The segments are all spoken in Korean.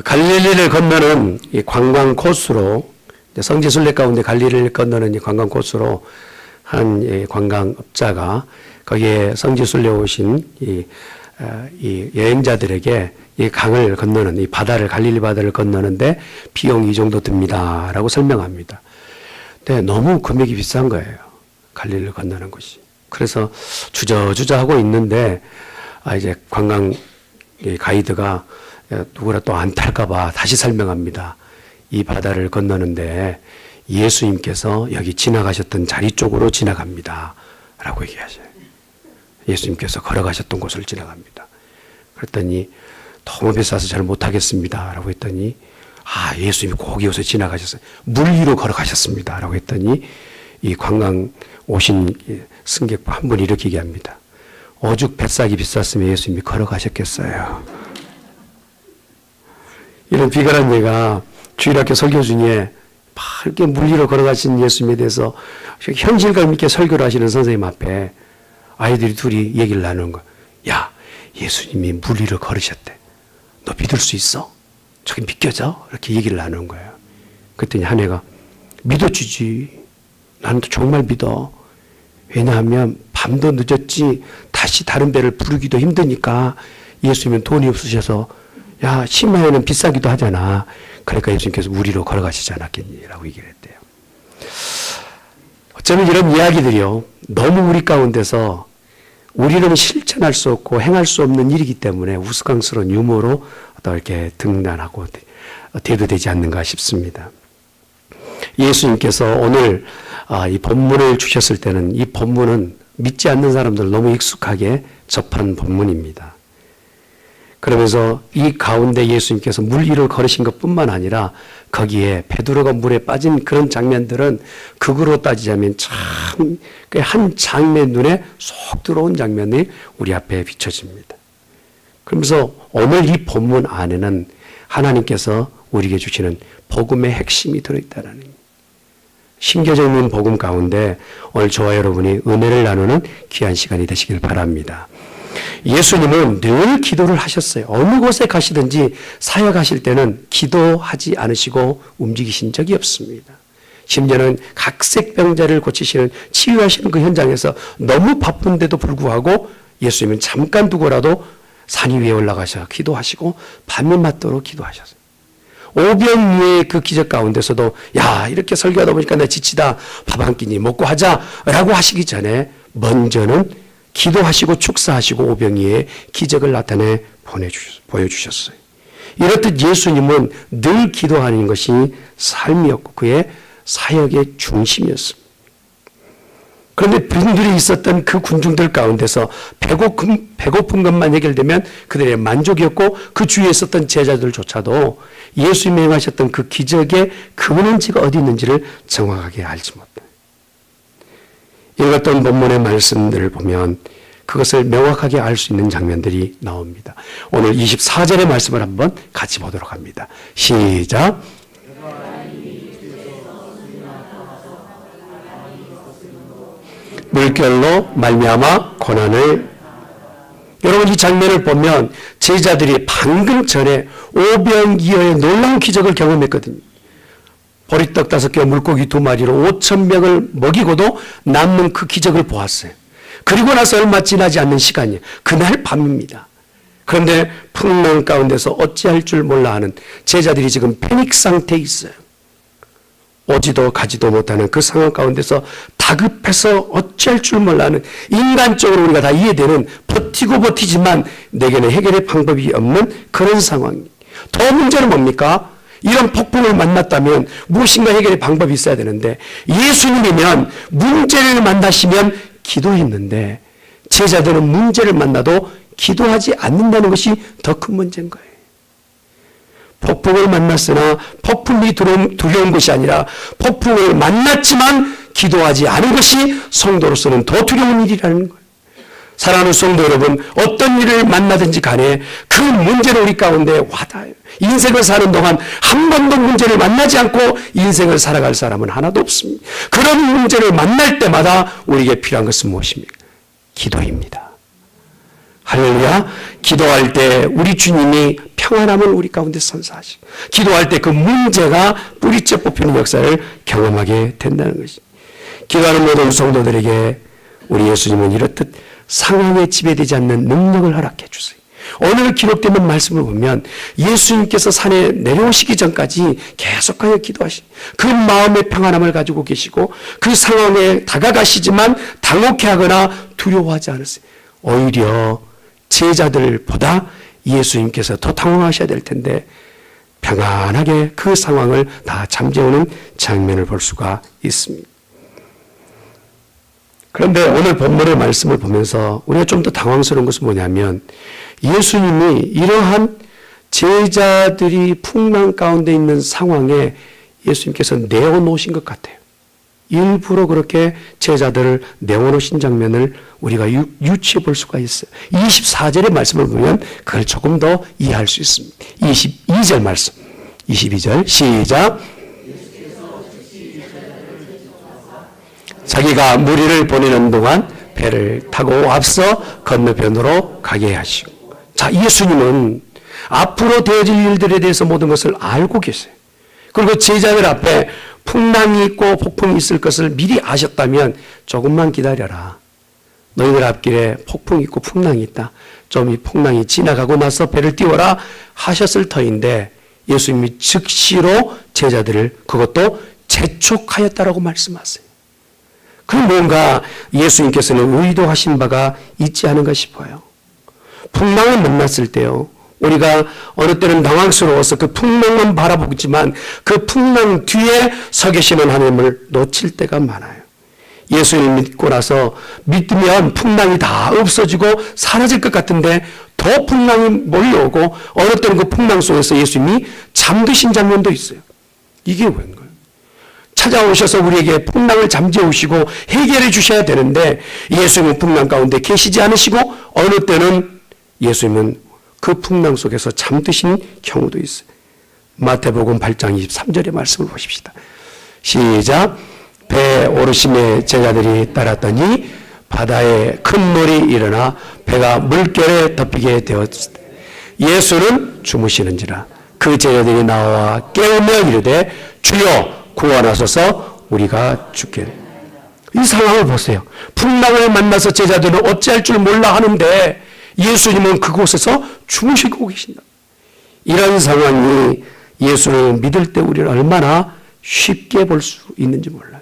갈릴리를 건너는 이 관광 코스로, 성지순례 가운데 갈릴리를 건너는 이 관광 코스로 한 관광업자가 거기에 성지순례 오신 이 여행자들에게 이 강을 건너는, 이 바다를, 갈릴리 바다를 건너는데 비용이 이 정도 듭니다라고 설명합니다. 근데 너무 금액이 비싼 거예요. 갈릴리를 건너는 것이. 그래서 주저주저 하고 있는데, 이제 관광 가이드가 누구라 또 안 탈까봐 다시 설명합니다. 이 바다를 건너는데 예수님께서 여기 지나가셨던 자리 쪽으로 지나갑니다. 라고 얘기하셔요. 예수님께서 걸어가셨던 곳을 지나갑니다. 그랬더니 너무 비싸서 잘 못하겠습니다. 라고 했더니, 예수님이 꼭 여기서 지나가셨어요. 물 위로 걸어가셨습니다. 라고 했더니 이 관광 오신 승객 한 분이 이렇게 얘기합니다. 오죽 뱃삭이 비쌌으면 예수님이 걸어가셨겠어요. 이런 비관한 예가 주일학교 설교 중에 이렇게 물 위로 걸어가신 예수님에 대해서 현실감 있게 설교를 하시는 선생님 앞에 아이들이 둘이 얘기를 나누는 거야. 야, 예수님이 물 위로 걸으셨대. 너 믿을 수 있어? 저게 믿겨져? 이렇게 얘기를 나누는 거예요. 그랬더니 한 애가 믿어주지. 나는 정말 믿어. 왜냐하면 밤도 늦었지 다시 다른 배를 부르기도 힘드니까 예수님은 돈이 없으셔서 야, 심야에는 비싸기도 하잖아. 그러니까 예수님께서 물 위로 걸어가시지 않았겠니? 라고 얘기를 했대요. 어쩌면 이런 이야기들이요, 너무 우리 가운데서 우리는 실천할 수 없고 행할 수 없는 일이기 때문에 우스꽝스러운 유머로 또 이렇게 등단하고 대두되지 않는가 싶습니다. 예수님께서 오늘 이 본문을 주셨을 때는 이 본문은 믿지 않는 사람들 너무 익숙하게 접한 본문입니다. 그러면서 이 가운데 예수님께서 물 위를 걸으신 것뿐만 아니라 거기에 베드로가 물에 빠진 그런 장면들은 극으로 따지자면 참 한 장면 눈에 쏙 들어온 장면이 우리 앞에 비춰집니다. 그러면서 오늘 이 본문 안에는 하나님께서 우리에게 주시는 복음의 핵심이 들어있다는 거예요. 신겨져 있는 복음 가운데 오늘 저와 여러분이 은혜를 나누는 귀한 시간이 되시길 바랍니다. 예수님은 늘 기도를 하셨어요. 어느 곳에 가시든지 사역하실 때는 기도하지 않으시고 움직이신 적이 없습니다. 심지어는 각색병자를 고치시는, 치유하시는 그 현장에서 너무 바쁜데도 불구하고 예수님은 잠깐 두고라도 산 위에 올라가셔 기도하시고 밤이 맞도록 기도하셨어요. 오병이의 그 기적 가운데서도 야, 이렇게 설교하다 보니까 나 지치다, 밥 한 끼니 먹고 하자라고 하시기 전에 먼저는 기도하시고 축사하시고 오병이의 기적을 나타내 보여주셨어요. 이렇듯 예수님은 늘 기도하는 것이 삶이었고 그의 사역의 중심이었습니다. 그런데 빈들이 있었던 그 군중들 가운데서 배고픈 것만 해결되면 그들의 만족이었고 그 주위에 있었던 제자들조차도 예수님이 행하셨던 그 기적의 근원지가 어디 있는지를 정확하게 알지 못해요. 읽었던 본문의 말씀들을 보면 그것을 명확하게 알 수 있는 장면들이 나옵니다. 오늘 24절의 말씀을 한번 같이 보도록 합니다. 시작. 물결로 말미암아 고난을. 여러분, 이 장면을 보면 제자들이 방금 전에 오병이어의 놀라운 기적을 경험했거든요. 보리떡 5개와 물고기 2마리로 5,000명을 먹이고도 남는 그 기적을 보았어요. 그리고 나서 얼마 지나지 않는 시간이에요. 그날 밤입니다. 그런데 풍랑 가운데서 어찌할 줄 몰라 하는 제자들이 지금 패닉 상태에 있어요. 오지도 가지도 못하는 그 상황 가운데서 다급해서 어찌할 줄 몰라 하는, 인간적으로 우리가 다 이해되는, 버티고 버티지만 내게는 해결의 방법이 없는 그런 상황입니다. 더 문제는 뭡니까? 이런 폭풍을 만났다면 무엇인가 해결의 방법이 있어야 되는데 예수님이면 문제를 만나시면 기도했는데 제자들은 문제를 만나도 기도하지 않는다는 것이 더 큰 문제인 거예요. 폭풍을 만났으나 폭풍이 두려운 것이 아니라 폭풍을 만났지만 기도하지 않은 것이 성도로서는 더 두려운 일이라는 거예요. 사랑하는 성도 여러분, 어떤 일을 만나든지 간에 그 문제를 우리 가운데 와닿아요. 인생을 사는 동안 한 번도 문제를 만나지 않고 인생을 살아갈 사람은 하나도 없습니다. 그런 문제를 만날 때마다 우리에게 필요한 것은 무엇입니까? 기도입니다. 할렐루야. 기도할 때 우리 주님이 평안함을 우리 가운데 선사하시고, 기도할 때 그 문제가 뿌리째 뽑히는 역사를 경험하게 된다는 것이. 기도하는 모든 성도들에게 우리 예수님은 이렇듯 상황에 지배되지 않는 능력을 허락해 주세요. 오늘 기록되는 말씀을 보면 예수님께서 산에 내려오시기 전까지 계속하여 기도하시, 그 마음의 평안함을 가지고 계시고 그 상황에 다가가시지만 당혹해하거나 두려워하지 않으세요. 오히려 제자들보다 예수님께서 더 당황하셔야 될 텐데 평안하게 그 상황을 다 잠재우는 장면을 볼 수가 있습니다. 그런데 오늘 본문의 말씀을 보면서 우리가 좀 더 당황스러운 것은 뭐냐면, 예수님이 이러한 제자들이 풍랑 가운데 있는 상황에 예수님께서 내어놓으신 것 같아요. 일부러 그렇게 제자들을 내어놓으신 장면을 우리가 유추해 볼 수가 있어요. 24절의 말씀을 보면 그걸 조금 더 이해할 수 있습니다. 22절 말씀, 22절 시작. 자기가 무리를 보내는 동안 배를 타고 앞서 건너편으로 가게 하시고. 자, 예수님은 앞으로 되어질 일들에 대해서 모든 것을 알고 계세요. 그리고 제자들 앞에 풍랑이 있고 폭풍이 있을 것을 미리 아셨다면 조금만 기다려라. 너희들 앞길에 폭풍이 있고 풍랑이 있다. 좀 이 풍랑이 지나가고 나서 배를 띄워라 하셨을 터인데 예수님이 즉시로 제자들을 그것도 재촉하였다라고 말씀하세요. 그럼 뭔가 예수님께서는 의도하신 바가 있지 않은가 싶어요. 풍랑을 만났을 때요, 우리가 어느 때는 당황스러워서 그 풍랑만 바라보지만 그 풍랑 뒤에 서 계시는 하나님을 놓칠 때가 많아요. 예수님 믿고 나서 믿으면 풍랑이 다 없어지고 사라질 것 같은데 더 풍랑이 몰려오고 어느 때는 그 풍랑 속에서 예수님이 잠드신 장면도 있어요. 이게 웬 거예요? 찾아오셔서 우리에게 풍랑을 잠재우시고 해결해 주셔야 되는데 예수님은 풍랑 가운데 계시지 않으시고 어느 때는 예수님은 그 풍랑 속에서 잠드신 경우도 있어요. 마태복음 8장 23절의 말씀을 보십시다. 시작. 배에 오르심에 제자들이 따랐더니 바다에 큰 물이 일어나 배가 물결에 덮이게 되었을 때 예수는 주무시는지라. 그 제자들이 나와 깨우며 이르되 주여 구원하소서 우리가 죽겠네. 이 상황을 보세요. 풍랑을 만나서 제자들은 어찌할 줄 몰라 하는데 예수님은 그곳에서 주무시고 계신다. 이런 상황이 예수를 믿을 때 우리는 얼마나 쉽게 볼 수 있는지 몰라요.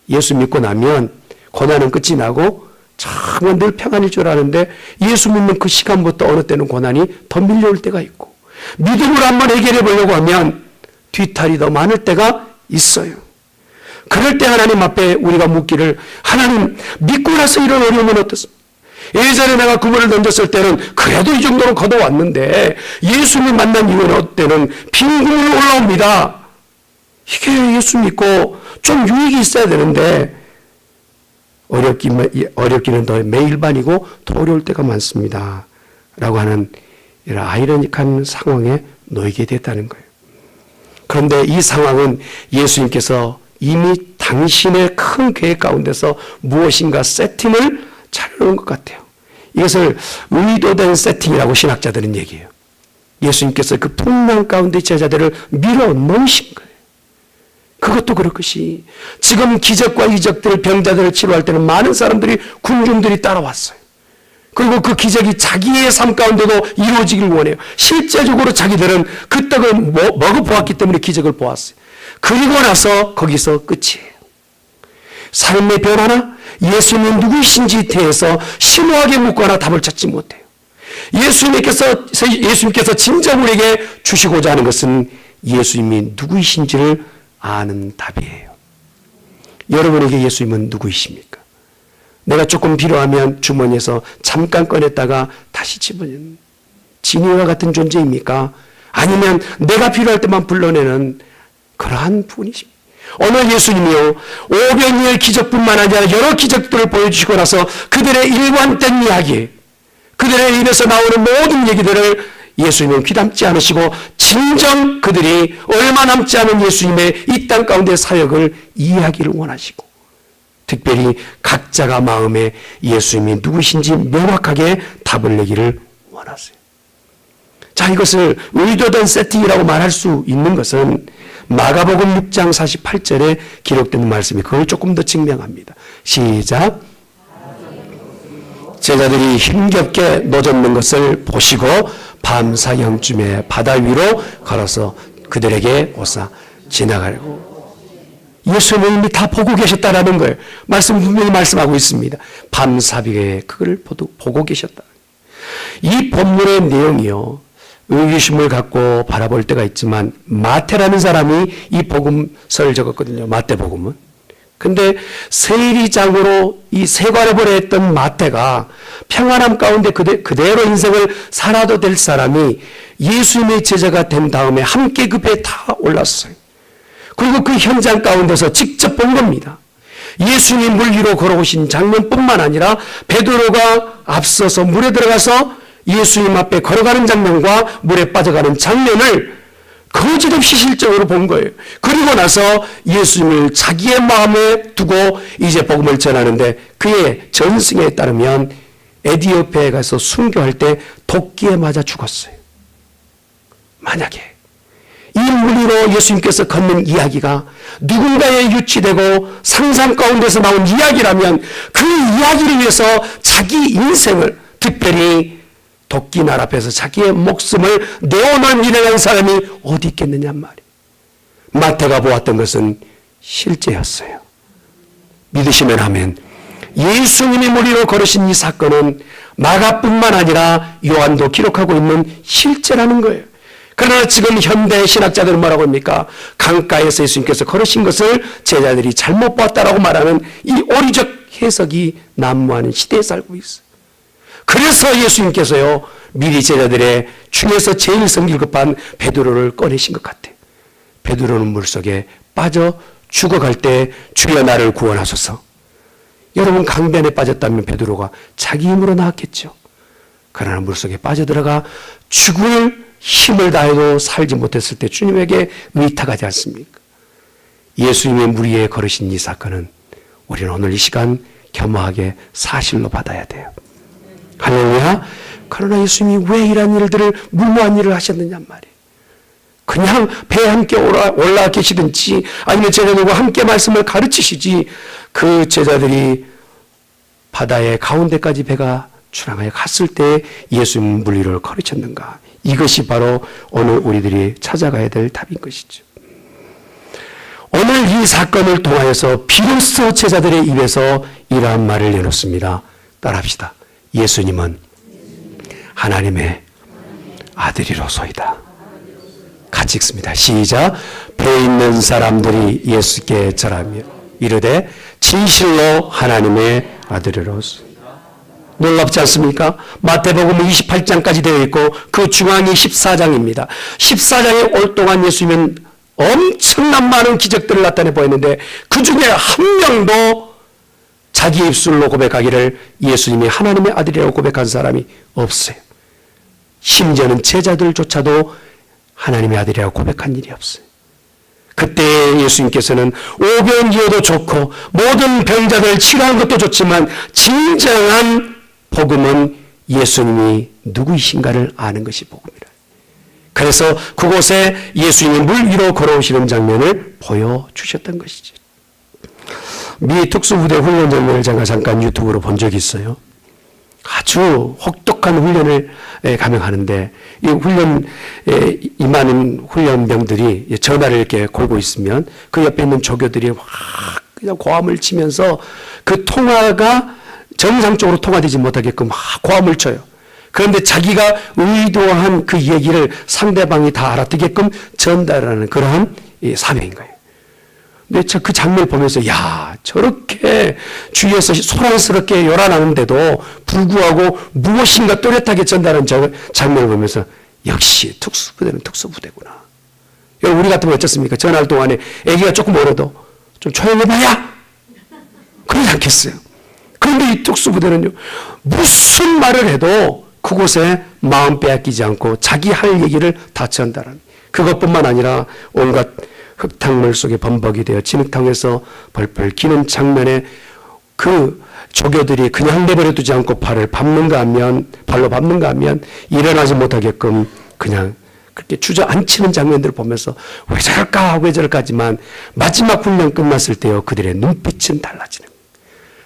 예수 믿고 나면 고난은 끝이 나고 정말 늘 평안일 줄 아는데 예수 믿는 그 시간부터 어느 때는 고난이 더 밀려올 때가 있고 믿음으로 한번 해결해 보려고 하면 뒤탈이 더 많을 때가 있어요. 그럴 때 하나님 앞에 우리가 묻기를, 하나님 믿고 나서 이런 어려움은 어떻습니까? 예전에 내가 그물을 던졌을 때는 그래도 이 정도는 걷어왔는데 예수님 만난 이후에 어때는 빈 그물이 올라옵니다. 이게 예수 믿고 좀 유익이 있어야 되는데 어렵기는 더 매일반이고 더 어려울 때가 많습니다. 라고 하는 이런 아이러니한 상황에 놓이게 됐다는 거예요. 그런데 이 상황은 예수님께서 이미 당신의 큰 계획 가운데서 무엇인가 세팅을 차려놓은 것 같아요. 이것을 의도된 세팅이라고 신학자들은 얘기해요. 예수님께서 그 풍랑 가운데 제자들을 밀어넣으신 거예요. 그것도 그럴 것이 지금 기적과 이적들, 병자들을 치료할 때는 많은 사람들이, 군중들이 따라왔어요. 그리고 그 기적이 자기의 삶 가운데도 이루어지길 원해요. 실제적으로 자기들은 그 떡을 먹어보았기 때문에 기적을 보았어요. 그리고 나서 거기서 끝이에요. 삶의 변화나 예수님은 누구이신지에 대해서 심오하게 묻거나 답을 찾지 못해요. 예수님께서 진짜 우리에게 주시고자 하는 것은 예수님이 누구이신지를 아는 답이에요. 여러분에게 예수님은 누구이십니까? 내가 조금 필요하면 주머니에서 잠깐 꺼냈다가 다시 집어넣는 진이와 같은 존재입니까? 아니면 내가 필요할 때만 불러내는 그러한 분이십니까? 오늘 예수님이요, 오병이어의 기적뿐만 아니라 여러 기적들을 보여주시고 나서 그들의 일관된 이야기, 그들의 입에서 나오는 모든 얘기들을 예수님은 귀담지 않으시고 진정 그들이 얼마 남지 않은 예수님의 이 땅 가운데 사역을 이해하기를 원하시고, 특별히 각자가 마음에 예수님이 누구신지 명확하게 답을 내기를 원하세요. 자, 이것을 의도된 세팅이라고 말할 수 있는 것은 마가복음 6장 48절에 기록된 말씀이 그걸 조금 더 증명합니다. 시작. 제자들이 힘겹게 노젓는 것을 보시고 밤사경쯤에 바다 위로 걸어서 그들에게 오사 지나가려고. 예수님이 다 보고 계셨다라는 거예요. 분명히 말씀하고 있습니다. 밤사비에 그걸 보고 계셨다. 이 본문의 내용이요, 의기심을 갖고 바라볼 때가 있지만 마태라는 사람이 이 복음서를 적었거든요. 마태복음은. 근데 세리장으로 이 세관을 했던 마태가 평안함 가운데 그대로 인생을 살아도 될 사람이 예수님의 제자가 된 다음에 함께 그 배에 다 올랐어요. 그리고 그 현장 가운데서 직접 본 겁니다. 예수님이 물 위로 걸어오신 장면뿐만 아니라 베드로가 앞서서 물에 들어가서 예수님 앞에 걸어가는 장면과 물에 빠져가는 장면을 거짓없이 실적으로 본 거예요. 그리고 나서 예수님을 자기의 마음에 두고 이제 복음을 전하는데 그의 전승에 따르면 에디오피아에 가서 순교할 때 도끼에 맞아 죽었어요. 만약에 이 물리로 예수님께서 걷는 이야기가 누군가에 유치되고 상상 가운데서 나온 이야기라면 그 이야기를 위해서 자기 인생을, 특별히 도끼날 앞에서 자기의 목숨을 내어놓은 일어난 사람이 어디 있겠느냐 말이에요. 마태가 보았던 것은 실제였어요. 믿으시면 하면 예수님이 물 위로 걸으신 이 사건은 마가뿐만 아니라 요한도 기록하고 있는 실제라는 거예요. 그러나 지금 현대 신학자들은 뭐라고 합니까? 강가에서 예수님께서 걸으신 것을 제자들이 잘못 봤다라고 말하는 이 오리적 해석이 난무하는 시대에 살고 있어요. 그래서 예수님께서요, 미리 제자들의 중에서 제일 성질 급한 베드로를 꺼내신 것 같아요. 베드로는 물속에 빠져 죽어갈 때 주여 나를 구원하소서. 여러분, 강변에 빠졌다면 베드로가 자기 힘으로 나왔겠죠. 그러나 물속에 빠져들어가 죽을 힘을 다해도 살지 못했을 때 주님에게 의탁하지 않습니까? 예수님의 물 위에 걸으신 이 사건은 우리는 오늘 이 시간 겸허하게 사실로 받아야 돼요. 할렐루야. 그러나 예수님이 왜 이런 일들을, 무모한 일을 하셨느냐 말이에요. 그냥 배에 함께 올라와 계시든지 아니면 제자들과 함께 말씀을 가르치시지, 그 제자들이 바다의 가운데까지 배가 출항하여 갔을 때 예수님 물 위를 걸으셨는가? 이것이 바로 오늘 우리들이 찾아가야 될 답인 것이죠. 오늘 이 사건을 통하여서 비로소 제자들의 입에서 이러한 말을 내놓습니다. 따라합시다. 예수님은 하나님의 아들이로소이다. 같이 읽습니다. 시작. 배에 있는 사람들이 예수께 절하며 이르되 진실로 하나님의 아들이로소이다. 놀랍지 않습니까? 마태복음 28장까지 되어 있고 그 중앙이 14장입니다. 14장에 올 동안 예수님은 엄청난 많은 기적들을 나타내 보였는데 그 중에 한 명도 자기 입술로 고백하기를 예수님이 하나님의 아들이라고 고백한 사람이 없어요. 심지어는 제자들조차도 하나님의 아들이라고 고백한 일이 없어요. 그때 예수님께서는 오병이어도 좋고 모든 병자들 치료하는 것도 좋지만 진정한 복음은 예수님이 누구이신가를 아는 것이 복음이라. 그래서 그곳에 예수님이 물 위로 걸어오시는 장면을 보여주셨던 것이죠. 미 특수부대 훈련 장면을 제가 잠깐 유튜브로 본 적이 있어요. 아주 혹독한 훈련을 감행하는데 이 훈련에 임하는 훈련병들이 전화를 이렇게 걸고 있으면 그 옆에 있는 조교들이 막 그냥 고함을 치면서 그 통화가 정상적으로 통화되지 못하게끔 막 고함을 쳐요. 그런데 자기가 의도한 그 얘기를 상대방이 다 알아듣게끔 전달하는 그러한 사명인 거예요. 근데 저 그 장면을 보면서 야, 저렇게 주위에서 소란스럽게 요란하는데도 불구하고 무엇인가 또렷하게 전달하는 저 장면을 보면서 역시 특수부대는 특수부대구나. 여러분, 우리 같으면 어떻습니까? 전화할 동안에 애기가 조금 울어도 좀 조용해봐야 그러지 않겠어요. 그런데 이 특수부대는요, 무슨 말을 해도 그곳에 마음 빼앗기지 않고 자기 할 얘기를 다 전달하는, 그것뿐만 아니라 온갖 흙탕물 속에 범벅이 되어 진흙탕에서 벌벌 기는 장면에 그 조교들이 그냥 내버려 두지 않고 발로 밟는가 하면 일어나지 못하게끔 그냥 그렇게 주저앉히는 장면들을 보면서 왜 저럴까 하고 왜 저럴까 하지만 마지막 훈련 끝났을 때요, 그들의 눈빛은 달라지는 거예요.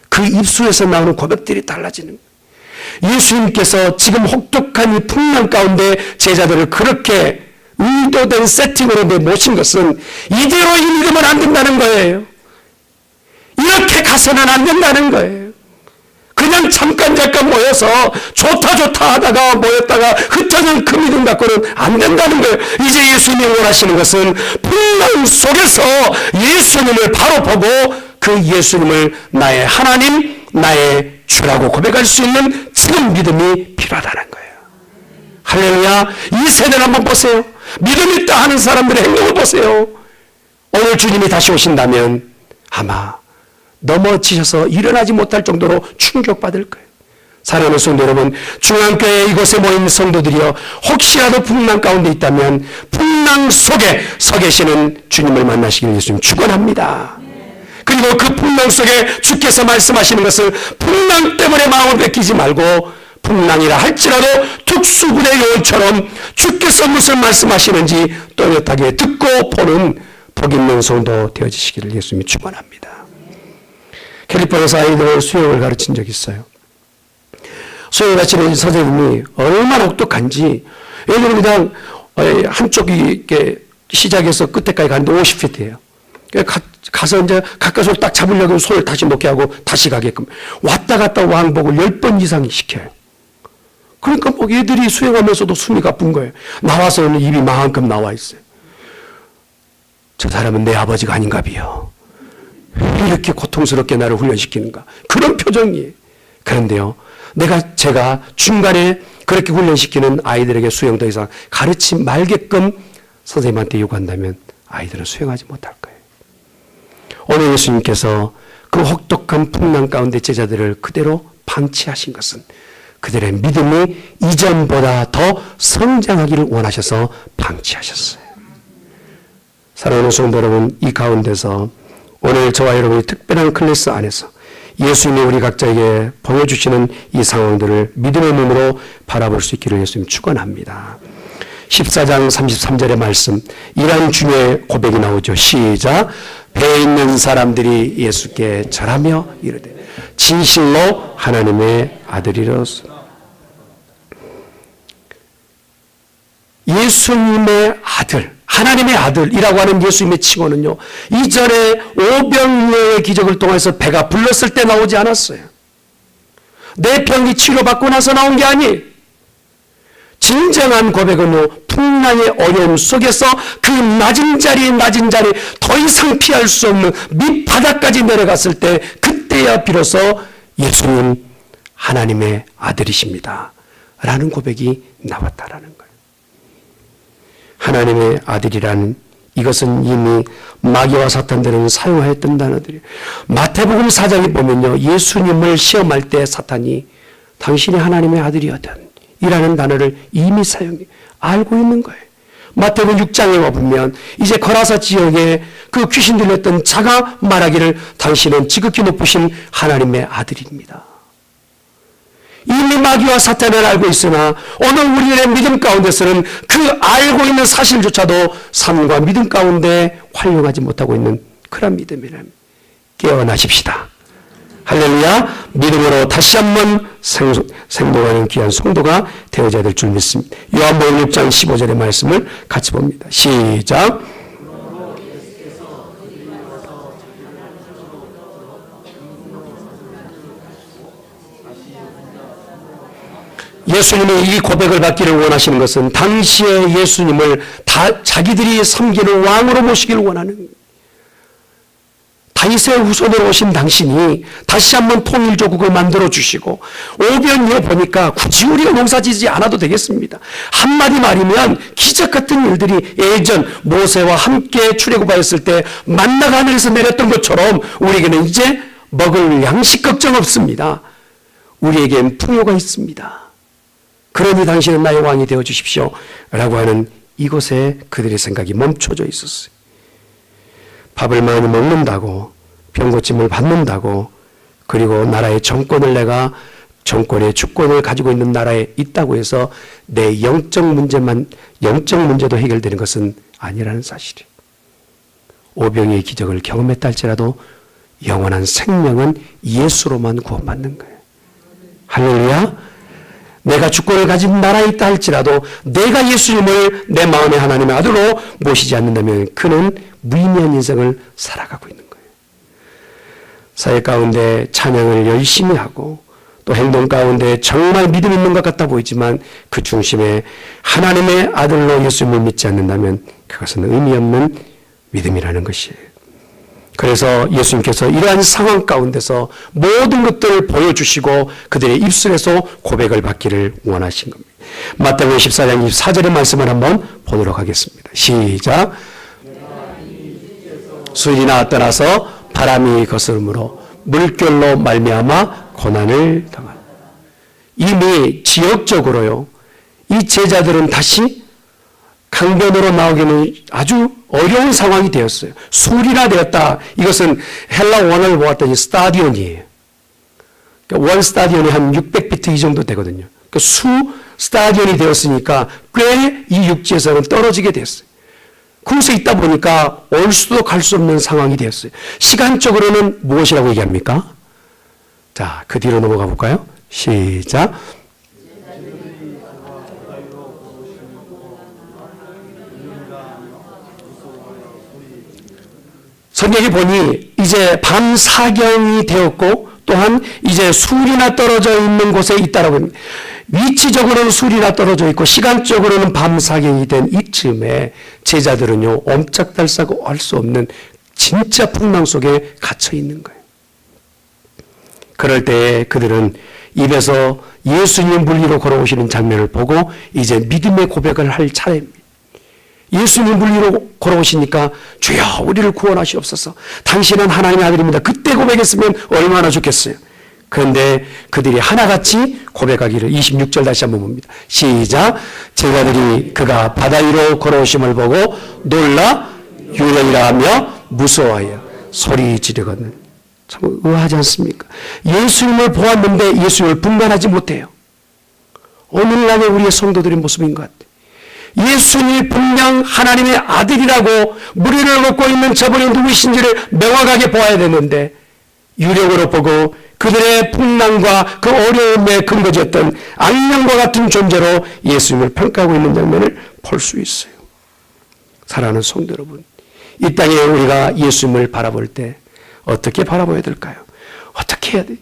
그 입술에서 나오는 고백들이 달라지는 거예요. 예수님께서 지금 혹독한 이 풍랑 가운데 제자들을 그렇게 의도된 세팅으로 모신 것은 이대로 이 믿으면 안 된다는 거예요. 이렇게 가서는 안 된다는 거예요. 그냥 잠깐 모여서 좋다 하다가 모였다가 흩어진 그 믿음 갖고는 안 된다는 거예요. 이제 예수님이 원하시는 것은 풍랑 속에서 예수님을 바로 보고 그 예수님을 나의 하나님, 나의 주라고 고백할 수 있는 지금 믿음이 필요하다는 거예요. 할렐루야. 이 세대를 한번 보세요. 믿음 있다 하는 사람들의 행동을 보세요. 오늘 주님이 다시 오신다면 아마 넘어지셔서 일어나지 못할 정도로 충격받을 거예요. 사랑하는 성도 여러분, 중앙교회 이곳에 모인 성도들이여, 혹시라도 풍랑 가운데 있다면 풍랑 속에 서 계시는 주님을 만나시길 예수님 축원합니다. 그리고 그 풍랑 속에 주께서 말씀하시는 것을 풍랑 때문에 마음을 뺏기지 말고 풍랑이라 할지라도 특수부대 요원처럼 주께서 무슨 말씀하시는지 또렷하게 듣고 보는 복 있는 성도 되어지시기를 예수님이 축원합니다. 캘리포니아에서 아이들 수영을 가르친 적이 있어요. 수영을 가르치는 선생님이 얼마나 혹독한지, 얘들은 그냥 한쪽이 이렇게 시작해서 끝에까지 가는데 50피트예요. 가서 이제 가까이서 딱 잡으려고 손을 다시 놓게 하고 다시 가게끔 왔다 갔다 왕복을 10번 이상 시켜요. 그러니까 뭐 얘들이 수영하면서도 숨이 가쁜 거예요. 나와서는 입이 만큼 나와 있어요. 저 사람은 내 아버지가 아닌가 비요. 이렇게 고통스럽게 나를 훈련시키는가. 그런 표정이에요. 그런데요, 제가 중간에 그렇게 훈련시키는 아이들에게 수영 더 이상 가르치 말게끔 선생님한테 요구한다면 아이들은 수영하지 못할 거예요. 오늘 예수님께서 그 혹독한 풍랑 가운데 제자들을 그대로 방치하신 것은 그들의 믿음이 이전보다 더 성장하기를 원하셔서 방치하셨어요. 사랑하는 성도 여러분, 이 가운데서 오늘 저와 여러분이 특별한 클래스 안에서 예수님이 우리 각자에게 보여주시는 이 상황들을 믿음의 눈으로 바라볼 수 있기를 예수님 축원합니다. 14장 33절의 말씀, 이러한 주의 고백이 나오죠. 시작. 배에 있는 사람들이 예수께 절하며 이르되 진실로 하나님의 아들이로서. 예수님의 아들, 하나님의 아들이라고 하는 예수님의 칭호는요, 이전에 오병이어의 기적을 통해서 배가 불렀을 때 나오지 않았어요. 내 병이 치료받고 나서 나온 게 아니에요. 진정한 고백은요, 풍랑의 어려움 속에서 그 낮은 자리 더 이상 피할 수 없는 밑바닥까지 내려갔을 때, 그때야 비로소 예수님 하나님의 아들이십니다 라는 고백이 나왔다라는 거예요. 하나님의 아들이라는 이것은 이미 마귀와 사탄들은 사용하였던 단어들이에요. 마태복음 4장에 보면요, 예수님을 시험할 때 사탄이 당신이 하나님의 아들이거든 이라는 단어를 이미 알고 있는 거예요. 마태복음 6장에 와보면 이제 거라사 지역에 그 귀신 들렸던 자가 말하기를 당신은 지극히 높으신 하나님의 아들입니다. 이미 마귀와 사탄을 알고 있으나 오늘 우리의 믿음 가운데서는 그 알고 있는 사실조차도 삶과 믿음 가운데 활용하지 못하고 있는 그런 믿음이라면 깨어나십시다. 할렐루야. 믿음으로 다시 한번 생동하는 귀한 성도가 되어져야 될 줄 믿습니다. 요한복음 6장 15절의 말씀을 같이 봅니다. 시작. 예수님이 이 고백을 받기를 원하시는 것은 당시의 예수님을 다 자기들이 섬기는 왕으로 모시기를 원하는, 다윗의 후손으로 오신 당신이 다시 한번 통일조국을 만들어 주시고, 오병이어 보니까 굳이 우리가 농사지지 않아도 되겠습니다. 한마디 말이면 기적 같은 일들이 예전 모세와 함께 출애굽하였을 때 만나가 하늘에서 내렸던 것처럼 우리에게는 이제 먹을 양식 걱정 없습니다. 우리에겐 풍요가 있습니다. 그러니 당신은 나의 왕이 되어 주십시오 라고 하는 이곳에 그들의 생각이 멈춰져 있었어요. 밥을 많이 먹는다고, 병고침을 받는다고 그리고 나라의 정권의 주권을 가지고 있는 나라에 있다고 해서 내 영적 문제도 해결되는 것은 아니라는 사실이에요. 오병이의 기적을 경험했다 할지라도 영원한 생명은 예수로만 구원받는 거예요. 할렐루야. 내가 주권을 가진 나라에 있다 할지라도 내가 예수님을 내 마음의 하나님의 아들로 모시지 않는다면 그는 무의미한 인생을 살아가고 있는 거예요. 사회 가운데 찬양을 열심히 하고 또 행동 가운데 정말 믿음 있는 것 같아 보이지만 그 중심에 하나님의 아들로 예수님을 믿지 않는다면 그것은 의미 없는 믿음이라는 것이에요. 그래서 예수님께서 이러한 상황 가운데서 모든 것들을 보여주시고 그들의 입술에서 고백을 받기를 원하신 겁니다. 마태복음 14장 24절의 말씀을 한번 보도록 하겠습니다. 시작. 수일이나 떠나서 바람이 거스름으로 물결로 말미암아 고난을 당한. 이미 지역적으로요, 이 제자들은 다시 강변으로 나오기는 아주 어려운 상황이 되었어요. 술이나 되었다. 이것은 헬라 원어를 보았더니 스타디온이에요. 그러니까 원 스타디온이 한 600피트 이 정도 되거든요. 그러니까 수 스타디온이 되었으니까 꽤 이 육지에서는 떨어지게 됐어요. 그곳에 있다 보니까 올 수도 갈 수 없는 상황이 되었어요. 시간적으로는 무엇이라고 얘기합니까? 자, 그 뒤로 넘어가 볼까요? 시작. 성경에 보니 이제 밤 사경이 되었고 또한 이제 술이나 떨어져 있는 곳에 있다라고 합니다. 위치적으로는 술이나 떨어져 있고 시간적으로는 밤 사경이 된 이쯤에 제자들은요, 옴짝달싹 할 수 없는 진짜 풍랑 속에 갇혀 있는 거예요. 그럴 때 그들은 입에서 예수님 물리로 걸어오시는 장면을 보고 이제 믿음의 고백을 할 차례입니다. 예수님 물리로 걸어오시니까 주여 우리를 구원하시옵소서. 당신은 하나님의 아들입니다. 그때 고백했으면 얼마나 좋겠어요. 그런데 그들이 하나같이 고백하기를 26절 다시 한번 봅니다. 시작. 제자들이 그가 바다 위로 걸어오심을 보고 놀라 유령이라 하며 무서워하여 소리 지르거든. 참 의아하지 않습니까? 예수님을 보았는데 예수님을 분간하지 못해요. 오늘날의 우리의 성도들의 모습인 것 같아요. 예수님이 분명 하나님의 아들이라고 무리를 걷고 있는 저분이 누구신지를 명확하게 보아야 되는데 유령으로 보고 그들의 풍랑과 그 어려움에 근거지었던 악령과 같은 존재로 예수님을 평가하고 있는 장면을 볼 수 있어요. 사랑하는 성도 여러분, 이 땅에 우리가 예수님을 바라볼 때 어떻게 바라봐야 될까요? 어떻게 해야 돼요?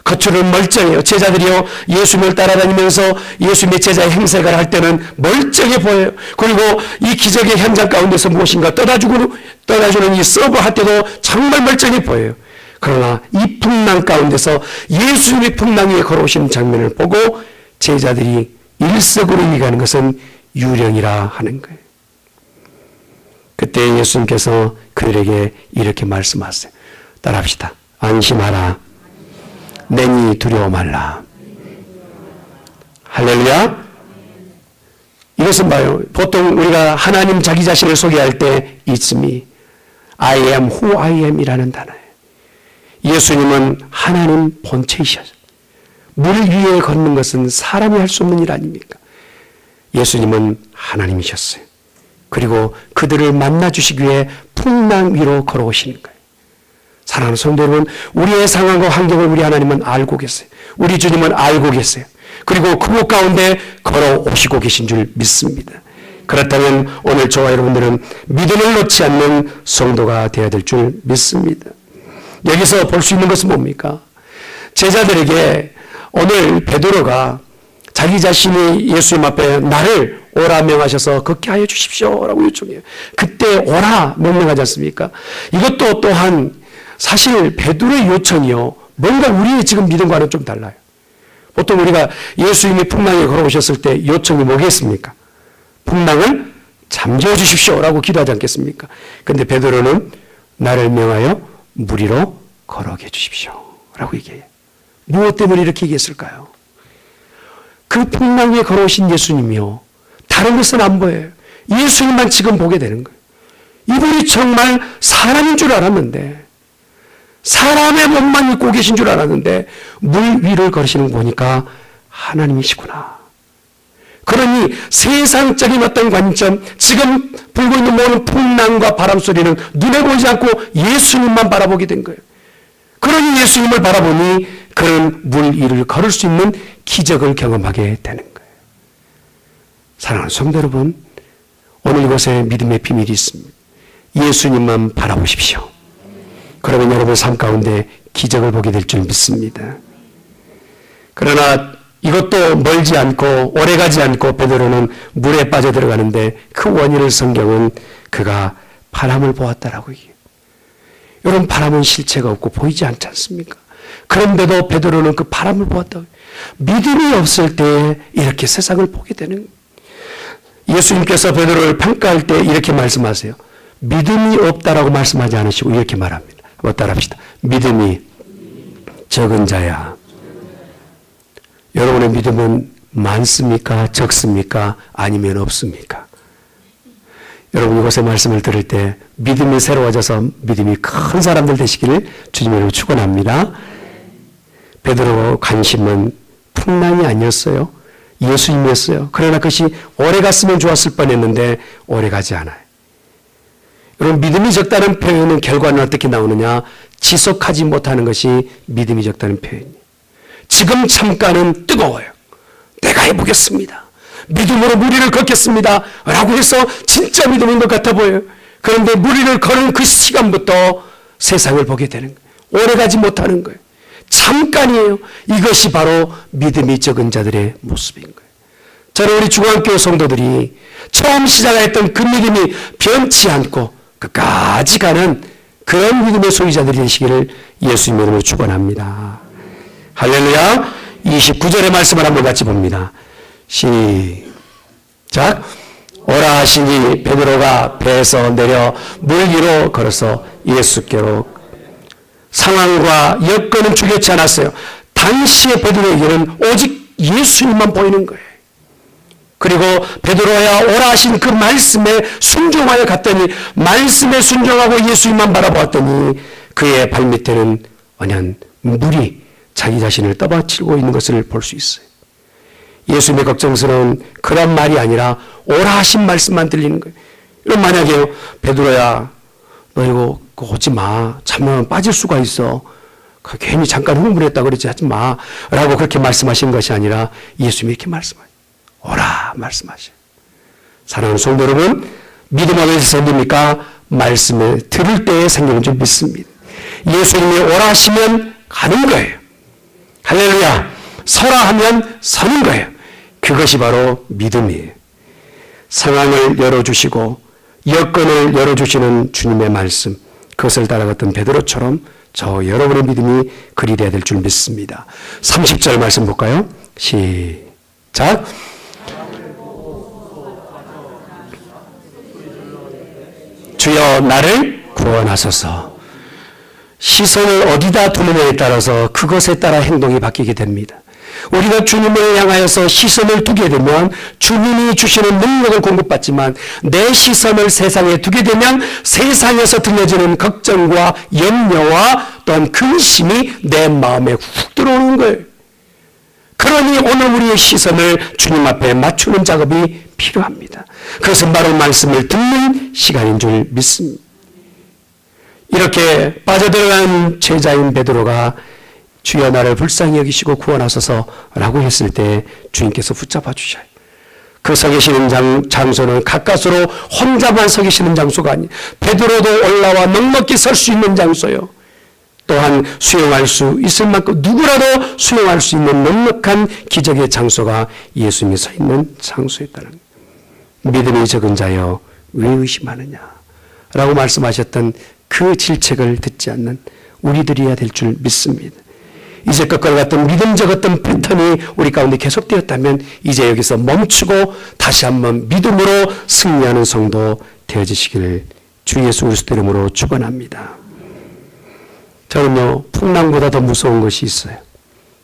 겉으로는 멀쩡해요. 제자들이요, 예수님을 따라다니면서 예수님의 제자의 행색을 할 때는 멀쩡해 보여요. 그리고 이 기적의 현장 가운데서 무엇인가 떠다주는 이 서브 할 때도 정말 멀쩡해 보여요. 그러나 이 풍랑 가운데서 예수님의 풍랑 위에 걸어오시는 장면을 보고 제자들이 일석으로 얘기하는 것은 유령이라 하는 거예요. 그때 예수님께서 그들에게 이렇게 말씀하세요. 따라합시다. 안심하라. 내니 두려워 말라. 할렐루야. 이것은 봐요. 보통 우리가 하나님 자기 자신을 소개할 때 It's me, I am who I am 이라는 단어예요. 예수님은 하나님 본체이셔서 물 위에 걷는 것은 사람이 할 수 없는 일 아닙니까? 예수님은 하나님이셨어요. 그리고 그들을 만나주시기 위해 풍랑 위로 걸어오시는 거예요. 사랑하는 성도 여러분, 우리의 상황과 환경을 우리 하나님은 알고 계세요. 우리 주님은 알고 계세요. 그리고 그곳 가운데 걸어오시고 계신 줄 믿습니다. 그렇다면 오늘 저와 여러분들은 믿음을 놓지 않는 성도가 되어야 될 줄 믿습니다. 여기서 볼 수 있는 것은 뭡니까? 제자들에게 오늘 베드로가 자기 자신이 예수님 앞에 나를 오라 명하셔서 걷게 하여 주십시오 라고 요청해요. 그때 오라 명령하지 않습니까? 이것도 또한 사실 베드로의 요청이요, 뭔가 우리의 지금 믿음과는 좀 달라요. 보통 우리가 예수님이 풍랑에 걸어오셨을 때 요청이 뭐겠습니까? 풍랑을 잠재워 주십시오 라고 기도하지 않겠습니까? 그런데 베드로는 나를 명하여 물 위로 걸어오게 해주십시오 라고 얘기해요. 무엇 때문에 이렇게 얘기했을까요? 그 풍랑 위에 걸어오신 예수님이요, 다른 것은 안 보여요. 예수님만 지금 보게 되는 거예요. 이분이 정말 사람인 줄 알았는데 사람의 몸만 입고 계신 줄 알았는데 물 위를 걸으시는 거 보니까 하나님이시구나. 그러니 세상적인 어떤 관점, 지금 불고 있는 모든 풍랑과 바람 소리는 눈에 보이지 않고 예수님만 바라보게 된 거예요. 그러니 예수님을 바라보니 그런 물 위를 걸을 수 있는 기적을 경험하게 되는 거예요. 사랑하는 성도 여러분, 오늘 이곳에 믿음의 비밀이 있습니다. 예수님만 바라보십시오. 그러면 여러분 삶 가운데 기적을 보게 될 줄 믿습니다. 그러나 이것도 멀지 않고 오래가지 않고 베드로는 물에 빠져들어가는데 그 원인을 성경은 그가 바람을 보았다라고 얘기해요. 여러분, 바람은 실체가 없고 보이지 않지 않습니까? 그런데도 베드로는 그 바람을 보았다고. 믿음이 없을 때 이렇게 세상을 보게 되는 거예요. 예수님께서 베드로를 평가할 때 이렇게 말씀하세요. 믿음이 없다라고 말씀하지 않으시고 이렇게 말합니다. 한번 따라합시다. 믿음이 적은 자야. 여러분의 믿음은 많습니까? 적습니까? 아니면 없습니까? 여러분, 이곳의 말씀을 들을 때 믿음이 새로워져서 믿음이 큰 사람들 되시기를 주님으로 축원합니다. 베드로 관심은 풍랑이 아니었어요. 예수님이었어요. 그러나 그것이 오래 갔으면 좋았을 뻔했는데 오래 가지 않아요. 여러분, 믿음이 적다는 표현은 결과는 어떻게 나오느냐? 지속하지 못하는 것이 믿음이 적다는 표현이에요. 지금 잠깐은 뜨거워요. 내가 해보겠습니다. 믿음으로 무리를 걷겠습니다. 라고 해서 진짜 믿음인 것 같아 보여요. 그런데 무리를 거는 그 시간부터 세상을 보게 되는 거예요. 오래가지 못하는 거예요. 잠깐이에요. 이것이 바로 믿음이 적은 자들의 모습인 거예요. 저는 우리 중앙교회 성도들이 처음 시작했던 그 믿음이 변치 않고 끝까지 가는 그런 믿음의 소유자들이 되시기를 예수님의 이름으로 축원합니다. 할렐루야. 29절의 말씀을 한번 같이 봅니다. 시작. 오라 하시니 베드로가 배에서 내려 물 위로 걸어서 예수께로. 상황과 여건은 중요치 않았어요. 당시의 베드로에게는 오직 예수님만 보이는 거예요. 그리고 베드로야 오라 하신 그 말씀에 순종하여 갔더니 말씀에 순종하고 예수님만 바라보았더니 그의 발밑에는 완연 물이 자기 자신을 떠받치고 있는 것을 볼 수 있어요. 예수님의 걱정스러운 그런 말이 아니라 오라 하신 말씀만 들리는 거예요. 이런 만약에 베드로야 너 이거 오지 마. 잠깐만 빠질 수가 있어. 괜히 잠깐 흥분했다 그러지 하지 마. 라고 그렇게 말씀하신 것이 아니라 예수님이 이렇게 말씀하셔요. 오라 말씀하셔요. 사랑하는 성도 여러분, 믿음 어디서 생깁니까? 말씀을 들을 때에 생기는 줄 믿습니다. 예수님이 오라 하시면 가는 거예요. 할렐루야. 서라 하면 서는 거예요. 그것이 바로 믿음이에요. 상황을 열어주시고 여건을 열어주시는 주님의 말씀, 그것을 따라갔던 베드로처럼 저 여러분의 믿음이 그리 돼야 될 줄 믿습니다. 30절 말씀 볼까요? 시작. 주여 나를 구원하소서. 시선을 어디다 두느냐에 따라서 그것에 따라 행동이 바뀌게 됩니다. 우리가 주님을 향하여서 시선을 두게 되면 주님이 주시는 능력을 공급받지만 내 시선을 세상에 두게 되면 세상에서 들려지는 걱정과 염려와 또한 근심이 내 마음에 훅 들어오는 거예요. 그러니 오늘 우리의 시선을 주님 앞에 맞추는 작업이 필요합니다. 그것은 바로 말씀을 듣는 시간인 줄 믿습니다. 이렇게 빠져들어간 제자인 베드로가 주여 나를 불쌍히 여기시고 구원하소서라고 했을 때 주님께서 붙잡아 주셔요. 그 서 계시는 장소는 가까스로 혼자만 서 계시는 장소가 아니에요. 베드로도 올라와 넉넉히 설 수 있는 장소요. 또한 수용할 수 있을 만큼 누구라도 수용할 수 있는 넉넉한 기적의 장소가 예수님이 서 있는 장소였다는 거예요. 믿음이 적은 자여 왜 의심하느냐 라고 말씀하셨던 그 질책을 듣지 않는 우리들이어야 될 줄 믿습니다. 이제껏과 같은 믿음적 어떤 패턴이 우리 가운데 계속되었다면 이제 여기서 멈추고 다시 한번 믿음으로 승리하는 성도 되어지시기를 주 예수 그리스도 이름으로 축원합니다. 저는요, 풍랑보다 더 무서운 것이 있어요.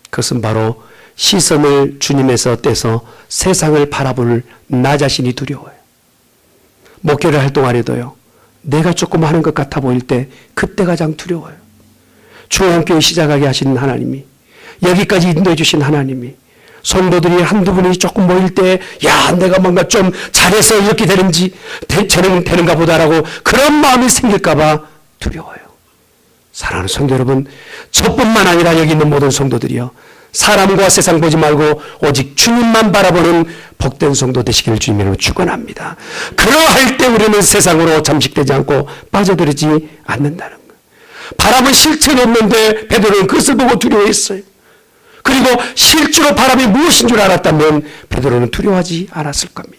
그것은 바로 시선을 주님에서 떼서 세상을 바라볼 나 자신이 두려워요. 목회를 활동하려도요, 내가 조금 하는 것 같아 보일 때 그때 가장 두려워요. 중앙교회 시작하게 하신 하나님이, 여기까지 인도해 주신 하나님이, 성도들이 한두 분이 조금 모일 때, 야, 내가 뭔가 좀 잘해서 이렇게 되는가 보다라고 그런 마음이 생길까봐 두려워요. 사랑하는 성도 여러분, 저뿐만 아니라 여기 있는 모든 성도들이요, 사람과 세상 보지 말고 오직 주님만 바라보는 복된 성도 되시기를 주님으로 축원합니다. 그러할 때 우리는 세상으로 잠식되지 않고 빠져들지 않는다는 거예요. 바람은 실체는 없는데 베드로는 그것을 보고 두려워했어요. 그리고 실제로 바람이 무엇인 줄 알았다면 베드로는 두려워하지 않았을 겁니다.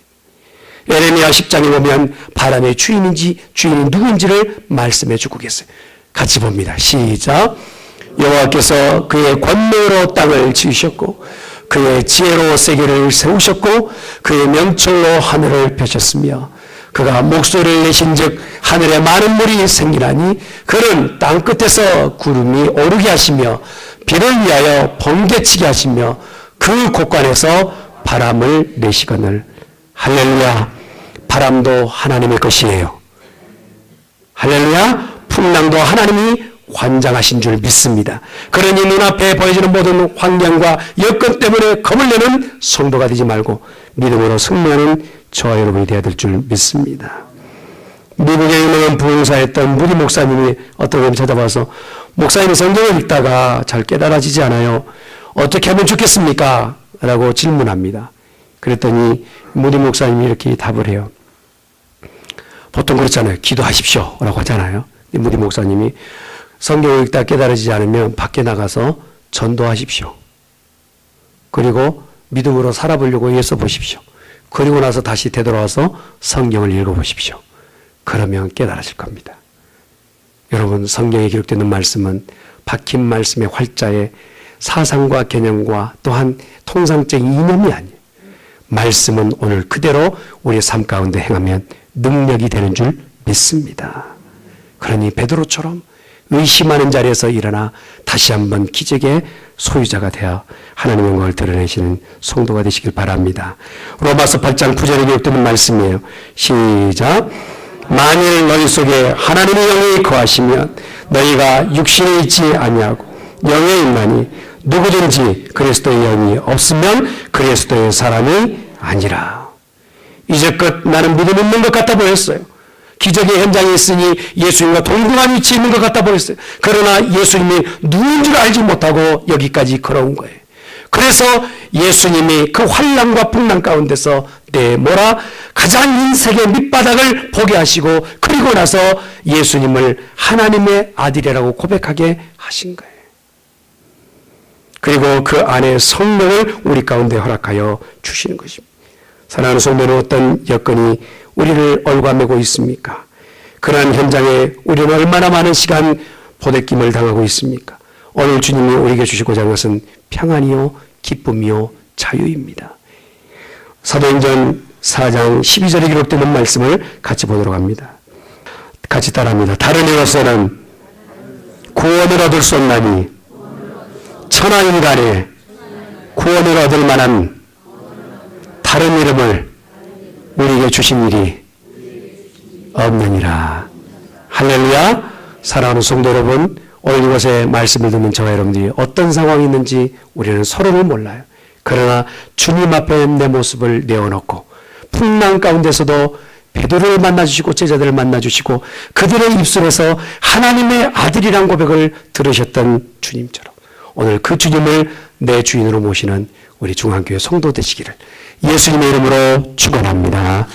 예레미야 10장에 보면 바람의 주인이 누구인지를 말씀해 주고 계세요. 같이 봅니다. 시작. 여호와께서 그의 권능으로 땅을 지으셨고 그의 지혜로 세계를 세우셨고 그의 명철로 하늘을 펴셨으며 그가 목소리를 내신즉 하늘에 많은 물이 생기나니 그는 땅 끝에서 구름이 오르게 하시며 비를 위하여 번개치게 하시며 그 곳간에서 바람을 내시거늘. 할렐루야. 바람도 하나님의 것이에요. 할렐루야. 풍랑도 하나님이 관장하신 줄 믿습니다. 그러니 눈앞에 보여지는 모든 환경과 여건 때문에 겁을 내는 성도가 되지 말고 믿음으로 승리하는 저와 여러분이 되어야 될 줄 믿습니다. 미국에 유명한 부흥사였던 무디 목사님이 어떤 분이 찾아와서 목사님 성경을 읽다가 잘 깨달아지지 않아요. 어떻게 하면 좋겠습니까? 라고 질문합니다. 그랬더니 무디 목사님이 이렇게 답을 해요. 보통 그렇잖아요. 기도하십시오 라고 하잖아요. 무디 목사님이 성경을 읽다 깨달아지지 않으면 밖에 나가서 전도하십시오. 그리고 믿음으로 살아보려고 애써 보십시오. 그리고 나서 다시 되돌아와서 성경을 읽어보십시오. 그러면 깨달아질 겁니다. 여러분, 성경에 기록되는 말씀은 박힌 말씀의 활자에 사상과 개념과 또한 통상적인 이념이 아니에요. 말씀은 오늘 그대로 우리의 삶 가운데 행하면 능력이 되는 줄 믿습니다. 그러니 베드로처럼 의심하는 자리에서 일어나 다시 한번 기적의 소유자가 되어 하나님의 영광을 드러내시는 성도가 되시길 바랍니다. 로마서 8장 9절에 기록되는 말씀이에요. 시작. 만일 너희 속에 하나님의 영이 거하시면 너희가 육신에 있지 아니하고 영에 있나니 누구든지 그리스도의 영이 없으면 그리스도의 사람이 아니라. 이제껏 나는 믿음 있는 것 같아 보였어요. 기적의 현장에 있으니 예수님과 동등한 위치에 있는 것 같아 보였어요. 그러나 예수님이 누군 줄 알지 못하고 여기까지 걸어온 거예요. 그래서 예수님이 그 환난과 풍랑 가운데서 내몰아 가장 인생의 밑바닥을 보게 하시고 그리고 나서 예수님을 하나님의 아들이라고 고백하게 하신 거예요. 그리고 그 안에 성령을 우리 가운데 허락하여 주시는 것입니다. 사랑하는 성도는 어떤 여건이 우리를 얽어매고 있습니까? 그러한 현장에 우리는 얼마나 많은 시간 보내김을 당하고 있습니까? 오늘 주님이 우리에게 주시고자 하는 것은 평안이요 기쁨이요 자유입니다. 사도행전 4장 12절에 기록되는 말씀을 같이 보도록 합니다. 같이 따라합니다. 다른 이로서는 구원을 얻을 수 없나니 천하인간에 구원을 얻을 만한 다른 이름을 우리에게 주신 일이 없느니라. 할렐루야. 사랑하는 성도 여러분, 오늘 이곳에 말씀을 듣는 저와 여러분들이 어떤 상황이 있는지 우리는 서로를 몰라요. 그러나 주님 앞에 내 모습을 내어놓고 풍랑 가운데서도 베드로를 만나주시고 제자들을 만나주시고 그들의 입술에서 하나님의 아들이란 고백을 들으셨던 주님처럼 오늘 그 주님을 내 주인으로 모시는 우리 중앙교회 성도 되시기를 예수님의 이름으로 축원합니다.